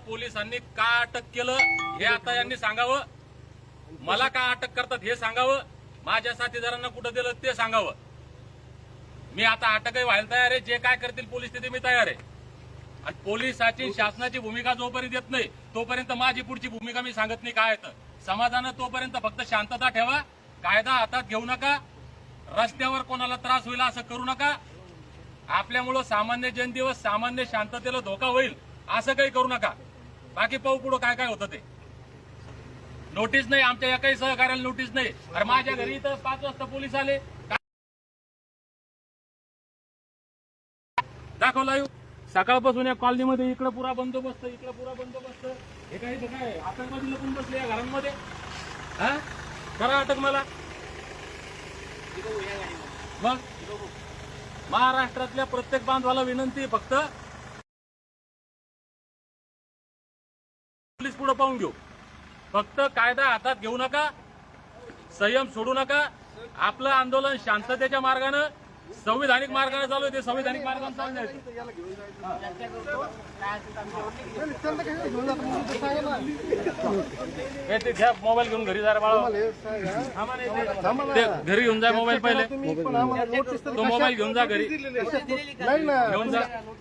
पोलिसांनी का अटक केलं हे आता यांनी सांगावं, मला का अटक करतात हे सांगावं, माझ्या साथीदारांना कुठं दिलं ते सांगावं. मी आता अटकही व्हायला तयार आहे. जे काय करतील पोलीस तिथे मी तयार आहे. आणि पोलिसाची शासनाची भूमिका जोपर्यंत येत नाही तोपर्यंत माझी पुढची भूमिका मी सांगत नाही. काय तर समाजानं तोपर्यंत फक्त शांतता ठेवा, कायदा हातात घेऊ नका, रस्त्यावर कोणाला त्रास होईल असं करू नका. आपल्यामुळं सामान्य जनदिवस सामान्य शांततेला धोका होईल असं काही करू नका. बाकी पाहू पुढं काय काय होतं ते. नोटीस नाही, आमच्या एकाही सहकार्याला नोटीस नाही. अरे माझ्या घरी इथं 5 वाजता पोलीस आले, दाखवला येऊ. सकाळपासून या कॉलनीमध्ये इकडं पुरा बंदोबस्त, इकडं पुरा बंदोबस्त. हे काही काय आतंकवादी लपून बसले या घरांमध्ये. हा करा अटक मला. मग महाराष्ट्रातल्या प्रत्येक बांधवाला विनंती, फक्त पोलीस पुढे पाहून घेऊ. फक्त कायदा हातात घेऊ नका, संयम सोडू नका. आपलं आंदोलन शांततेच्या मार्गानं संविधानिक मार्गाने चालू आहे, ते संविधानिक मार्गाने चालू आहे. ते घ्या मोबाईल घेऊन घरी जा बाळा, घरी घेऊन जा मोबाईल. पहिले तो मोबाईल घेऊन जा घरी, घेऊन जा.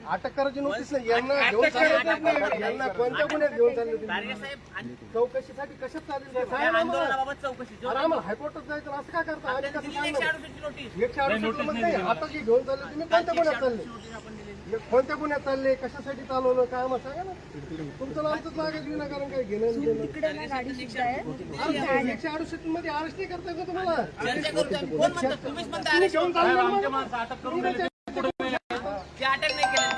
अटक करायची नोटीस नाही यांना कोणत्या गुन्ह्यात घेऊन चालले तुम्ही? चौकशीसाठी कशात चालेल? आम्हाला हायकोर्टात जायचं असं काय करता? 168 आता जे घेऊन चालले तुम्ही कोणत्या गुन्ह्यात चालले? कोणत्या गुन्ह्यात चालले? कशासाठी चालवलं काय मग सांगा ना. तुमचं नामच मागेच विनाकारण काय घेणं. 168 मध्ये अरेस्ट नाही करता का तुम्हाला? घेऊन आमच्या माणसं अटक करून दिली. अटक नाही केलं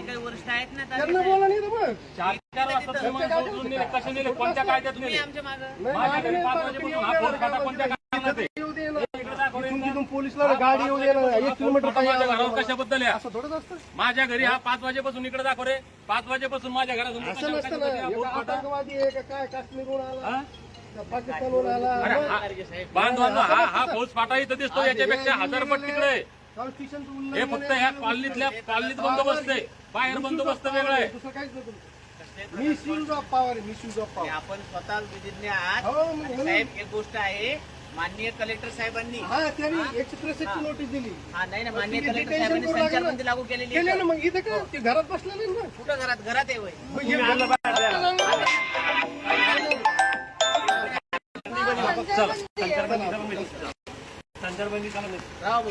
काही वर्ष आहेत ना. त्यांना बोला नाही तर मग 4 वाजता कसे नेले, कोणत्या कायद्यात नेले? आमच्या मागं माझ्या घरी 5 वाजेपासून हा फोन खाता कोणत्या कायद्यात आहे? तिथून पोलिसला गाडी येऊ दे ना. 1 किलोमीटर माझ्या घरावर कशाबद्दल आहे? असं थोडंच असतं. माझ्या घरी हा 5 वाजेपासून इकडे दाखव रे. 5 वाजेपासून माझ्या घरासमोर असं नसतं ना. आतंकवादी आहे का काय? काश्मीरहून आला, पाकिस्तानहून आला. बांधवांना हा फौज फाटा इथं दिसतो, याच्यापेक्षा 1000 पट तिकडे आहे. हे फक्त ह्या कॉलनीत बंदोबस्त आहे, बाहेर बंदोबस्त वेगळा आहे. दुसरं काहीच नको. Misuse of power, misuse of power. आपण स्वतः विधिज्ञ आहात. हो, साहेब एक गोष्ट आहे, माननीय कलेक्टर साहेबांनी हा त्यांनी 163 ची नोटीस दिली. हा नाही ना, माननीय कलेक्टर साहेबांनी संचारबंदी लागू केलेली केले आहे. ना. मग इथं काय ते घरात बसलेले ना. कुठं घरात आहे वय? चला संचारबंदी राव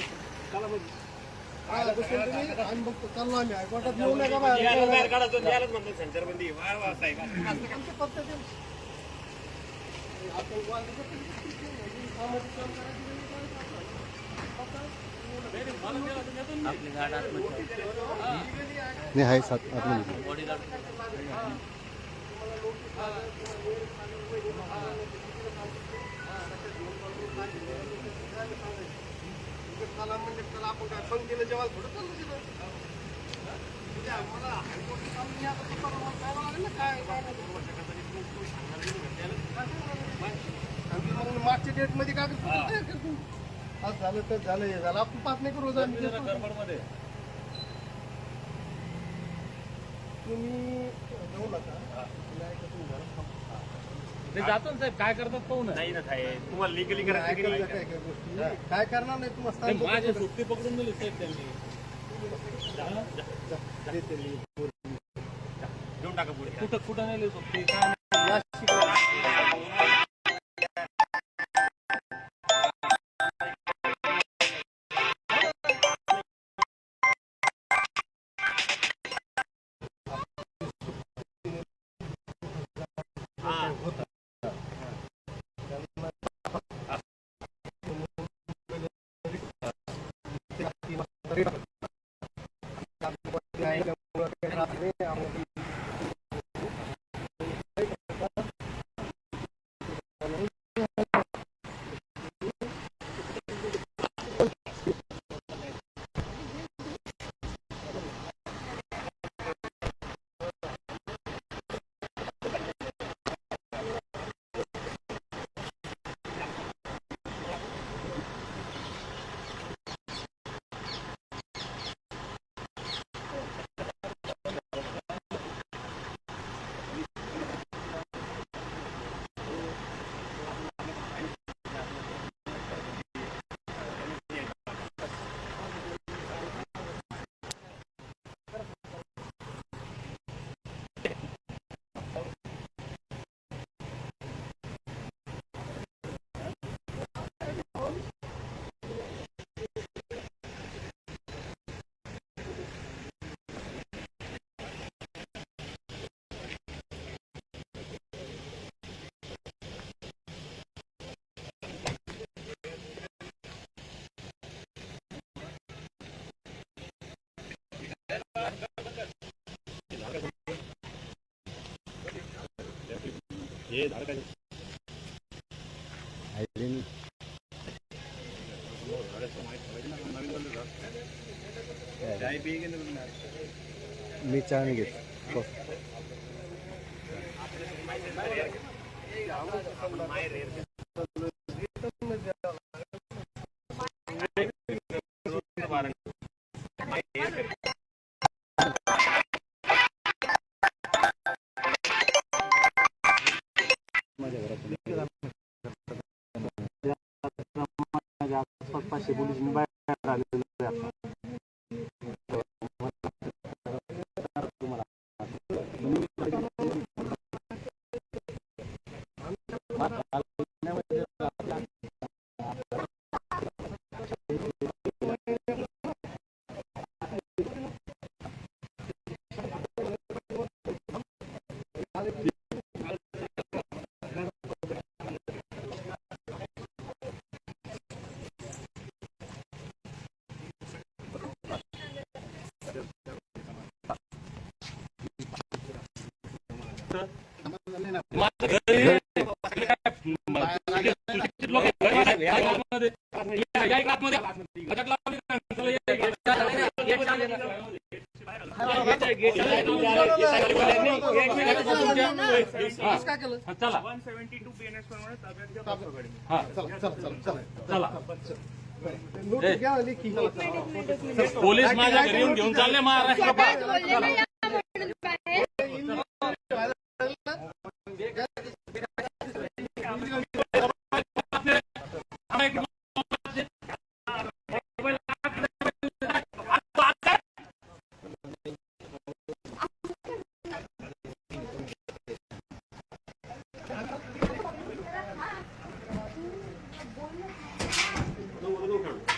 आम्ही बघतो चाललो आम्ही हायकोर्टात येऊ नका बाहेर. संचारबंदी. आपली गाड नाही आहे 7 आतमध्ये. म्हणजे त्याला आपण काय पंक्तीला जेवायला थोडं चाललं तिथं. मला हायकोर्टात चालू नाही. आता काय लागेल ना काय मग मागच्या डेट मध्ये कागदपत्र तयार करतो. आज झालं तर झालं, हे झालं. आपण पाच नाही करू. गडबडमध्ये तुम्ही जाऊ नका. ते जातो ना साहेब, काय करतात पाहू ना. नाही ना साहेब, तुम्हाला लिगली काय करणार नाही तुम्हाला. माझी सुट्टी पकडून दिली साहेब त्यांनी. घेऊन टाका पुढे. कुठं नेली सुट्टी काय? मी चहा नाही घेत. पाचशे पोलीस बाहेर आलेले आता. चला नोटीस घ्या लेखी. पोलीस माझ्या घरी येऊन घेऊन चालले महाराष्ट्र. बोल